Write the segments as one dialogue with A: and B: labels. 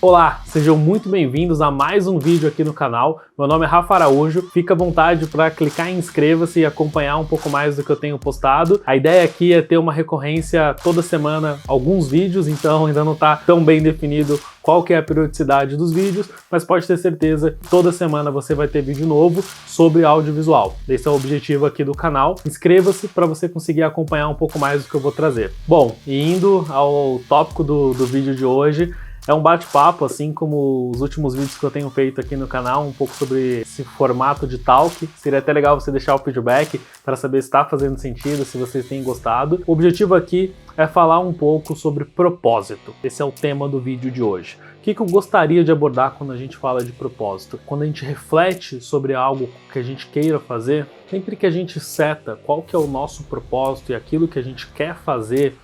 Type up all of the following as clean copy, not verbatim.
A: Olá, sejam muito bem-vindos a mais um vídeo aqui no canal. Meu nome é Rafa Araújo, fica à vontade para clicar em inscreva-se e acompanhar um pouco mais do que eu tenho postado. A ideia aqui é ter uma recorrência toda semana, alguns vídeos, então ainda não está tão bem definido qual que é a periodicidade dos vídeos, mas pode ter certeza que toda semana você vai ter vídeo novo sobre audiovisual. Esse é o objetivo aqui do canal. Inscreva-se para você conseguir acompanhar um pouco mais do que eu vou trazer. Bom, e indo ao tópico do vídeo de hoje, é um bate-papo, assim como os últimos vídeos que eu tenho feito aqui no canal, um pouco sobre esse formato de talk. Seria até legal você deixar o feedback para saber se está fazendo sentido, se vocês têm gostado. O objetivo aqui é falar um pouco sobre propósito. Esse é o tema do vídeo de hoje. O que eu gostaria de abordar quando a gente fala de propósito? Quando a gente reflete sobre algo que a gente queira fazer, sempre que a gente seta qual que é o nosso propósito e aquilo que a gente quer fazer,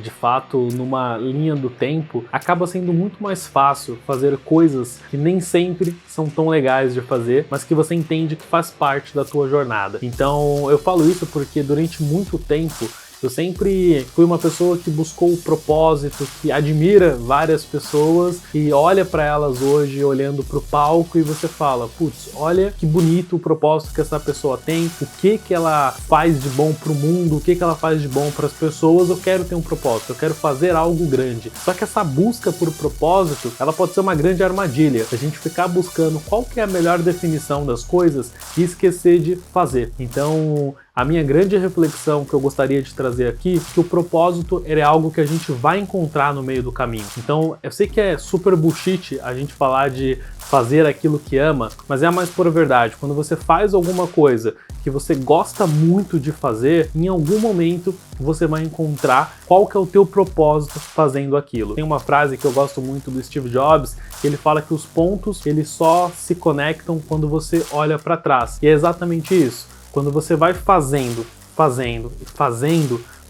A: de fato, numa linha do tempo, acaba sendo muito mais fácil fazer coisas que nem sempre são tão legais de fazer, mas que você entende que faz parte da tua jornada. Então, eu falo isso porque durante muito tempo eu sempre fui uma pessoa que buscou o propósito, que admira várias pessoas e olha para elas hoje olhando para o palco e você fala, putz, olha que bonito o propósito que essa pessoa tem, o que ela faz de bom para o mundo, o que ela faz de bom para as pessoas, eu quero ter um propósito, eu quero fazer algo grande. Só que essa busca por propósito, ela pode ser uma grande armadilha, a gente ficar buscando qual que é a melhor definição das coisas e esquecer de fazer. Então, a minha grande reflexão que eu gostaria de trazer aqui é que o propósito é algo que a gente vai encontrar no meio do caminho. Então, eu sei que é super bullshit a gente falar de fazer aquilo que ama, mas é a mais pura verdade. Quando você faz alguma coisa que você gosta muito de fazer, em algum momento você vai encontrar qual que é o teu propósito fazendo aquilo. Tem uma frase que eu gosto muito do Steve Jobs, que ele fala que os pontos, eles só se conectam quando você olha para trás. E é exatamente isso. Quando você vai fazendo,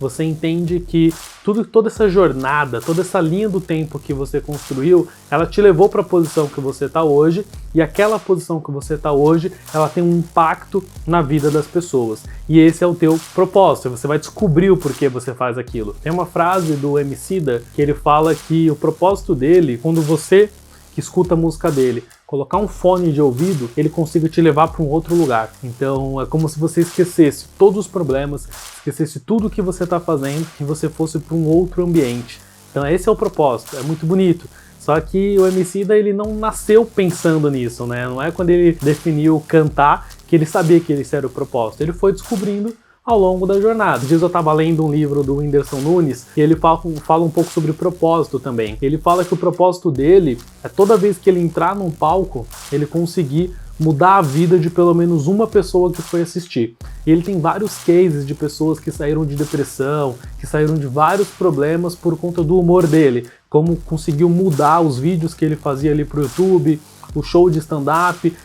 A: você entende que toda essa jornada, toda essa linha do tempo que você construiu, ela te levou para a posição que você está hoje, e aquela posição que você está hoje, ela tem um impacto na vida das pessoas. E esse é o teu propósito, você vai descobrir o porquê você faz aquilo. Tem uma frase do Emicida que ele fala que o propósito dele, quando você que escuta a música dele, colocar um fone de ouvido, ele consiga te levar para um outro lugar. Então é como se você esquecesse todos os problemas, esquecesse tudo que você está fazendo e você fosse para um outro ambiente. Então esse é o propósito, é muito bonito. Só que o Emicida, ele não nasceu pensando nisso, né? Não é quando ele definiu cantar que ele sabia que esse era o propósito. Ele foi descobrindo ao longo da jornada. Diz eu estava lendo um livro do Whindersson Nunes e ele fala um pouco sobre propósito também. Ele fala que o propósito dele é toda vez que ele entrar num palco, ele conseguir mudar a vida de pelo menos uma pessoa que foi assistir. E ele tem vários cases de pessoas que saíram de depressão, que saíram de vários problemas por conta do humor dele, como conseguiu mudar os vídeos que ele fazia ali pro YouTube, o show de stand-up,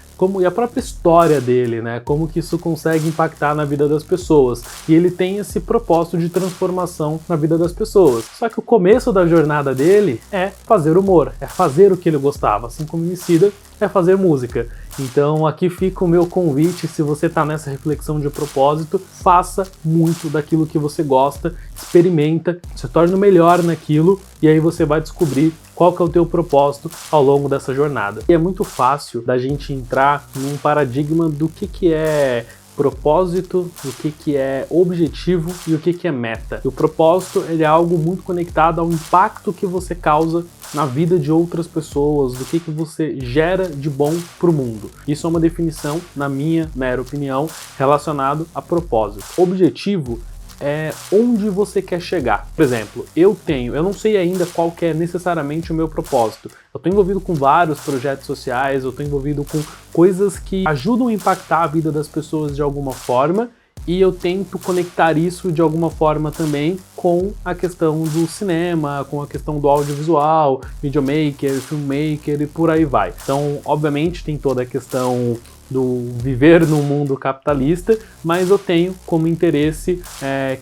A: e a própria história dele, né? Como que isso consegue impactar na vida das pessoas. E ele tem esse propósito de transformação na vida das pessoas. Só que o começo da jornada dele é fazer humor, é fazer o que ele gostava, assim como Emicida é fazer música. Então aqui fica o meu convite, se você está nessa reflexão de propósito, faça muito daquilo que você gosta, experimenta, se torne o melhor naquilo e aí você vai descobrir qual que é o teu propósito ao longo dessa jornada. E é muito fácil da gente entrar num paradigma do que é propósito, o que é objetivo e o que é meta. E o propósito, ele é algo muito conectado ao impacto que você causa na vida de outras pessoas, do que você gera de bom para o mundo. Isso é uma definição, na minha mera opinião, relacionado a propósito. Objetivo é onde você quer chegar. Por exemplo, eu não sei ainda qual que é necessariamente o meu propósito. Eu estou envolvido com vários projetos sociais, eu estou envolvido com coisas que ajudam a impactar a vida das pessoas de alguma forma, e eu tento conectar isso de alguma forma também com a questão do cinema, com a questão do audiovisual, videomaker, filmmaker e por aí vai. Então, obviamente, tem toda a questão do viver num mundo capitalista, mas eu tenho como interesse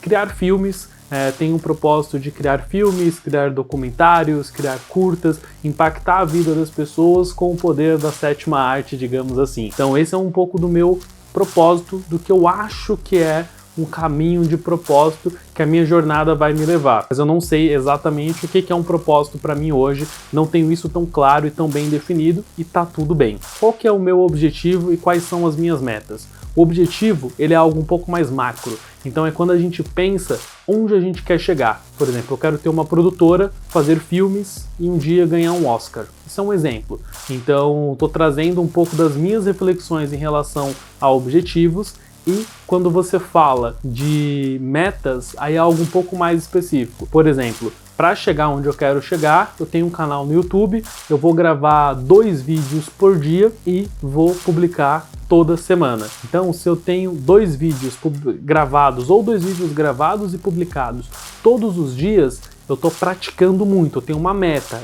A: criar filmes, tenho um propósito de criar filmes, criar documentários, criar curtas, impactar a vida das pessoas com o poder da sétima arte, digamos assim. Então esse é um pouco do meu propósito, do que eu acho que é um caminho de propósito que a minha jornada vai me levar. Mas eu não sei exatamente o que é um propósito para mim hoje, não tenho isso tão claro e tão bem definido e tá tudo bem. Qual que é o meu objetivo e quais são as minhas metas? O objetivo, ele é algo um pouco mais macro. Então é quando a gente pensa onde a gente quer chegar. Por exemplo, eu quero ter uma produtora, fazer filmes e um dia ganhar um Oscar. Isso é um exemplo. Então, estou trazendo um pouco das minhas reflexões em relação a objetivos. E quando você fala de metas, aí é algo um pouco mais específico. Por exemplo, para chegar onde eu quero chegar, eu tenho um canal no YouTube, eu vou gravar 2 vídeos por dia e vou publicar toda semana. Então, se eu tenho 2 vídeos gravados ou 2 vídeos gravados e publicados todos os dias, eu estou praticando muito, eu tenho uma meta,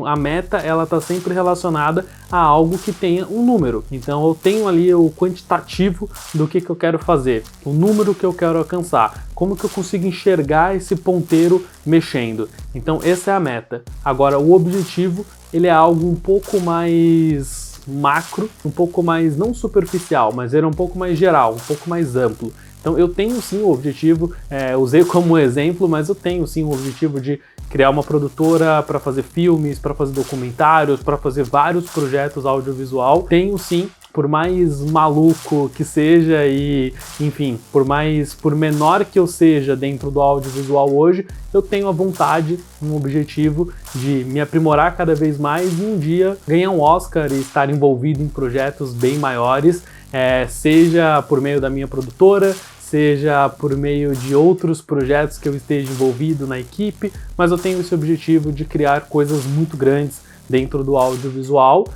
A: a meta ela está sempre relacionada a algo que tenha um número. Então eu tenho ali o quantitativo do que eu quero fazer, o número que eu quero alcançar, como que eu consigo enxergar esse ponteiro mexendo. Então essa é a meta. Agora o objetivo, ele é algo um pouco mais macro, um pouco mais não superficial, mas ele é um pouco mais geral, um pouco mais amplo. Então eu tenho sim o objetivo, usei como exemplo, mas eu tenho sim o objetivo de criar uma produtora para fazer filmes, para fazer documentários, para fazer vários projetos audiovisual. Tenho sim, por mais maluco que seja e, enfim, por menor que eu seja dentro do audiovisual hoje, eu tenho a vontade, um objetivo de me aprimorar cada vez mais e um dia ganhar um Oscar e estar envolvido em projetos bem maiores, seja por meio da minha produtora, seja por meio de outros projetos que eu esteja envolvido na equipe, mas eu tenho esse objetivo de criar coisas muito grandes dentro do audiovisual.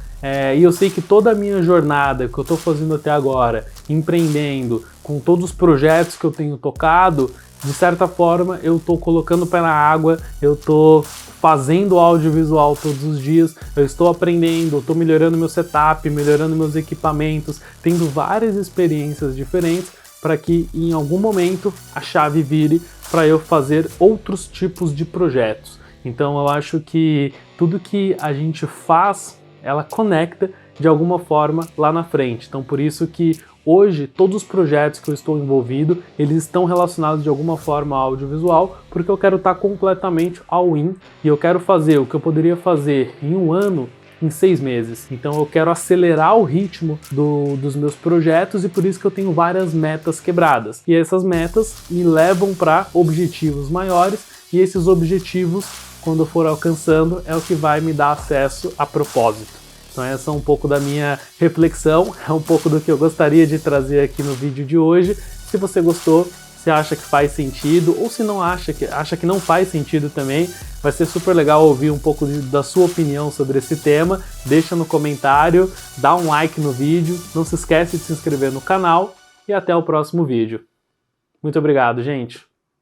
A: E eu sei que toda a minha jornada que eu estou fazendo até agora, empreendendo, com todos os projetos que eu tenho tocado, de certa forma eu estou colocando o pé na água, eu estou fazendo audiovisual todos os dias, eu estou aprendendo, eu estou melhorando meu setup, melhorando meus equipamentos, tendo várias experiências diferentes para que em algum momento a chave vire para eu fazer outros tipos de projetos. Então eu acho que tudo que a gente faz, ela conecta de alguma forma lá na frente. Então por isso que hoje todos os projetos que eu estou envolvido, eles estão relacionados de alguma forma ao audiovisual, porque eu quero estar completamente all-in e eu quero fazer o que eu poderia fazer em um ano, em 6 meses. Então eu quero acelerar o ritmo dos meus projetos e por isso que eu tenho várias metas quebradas. E essas metas me levam para objetivos maiores e esses objetivos, quando eu for alcançando, é o que vai me dar acesso a propósito. Então essa é um pouco da minha reflexão, é um pouco do que eu gostaria de trazer aqui no vídeo de hoje. Se você gostou, se acha que faz sentido, ou se não acha que não faz sentido também, vai ser super legal ouvir um pouco da sua opinião sobre esse tema. Deixa no comentário, dá um like no vídeo, não se esquece de se inscrever no canal e até o próximo vídeo. Muito obrigado, gente!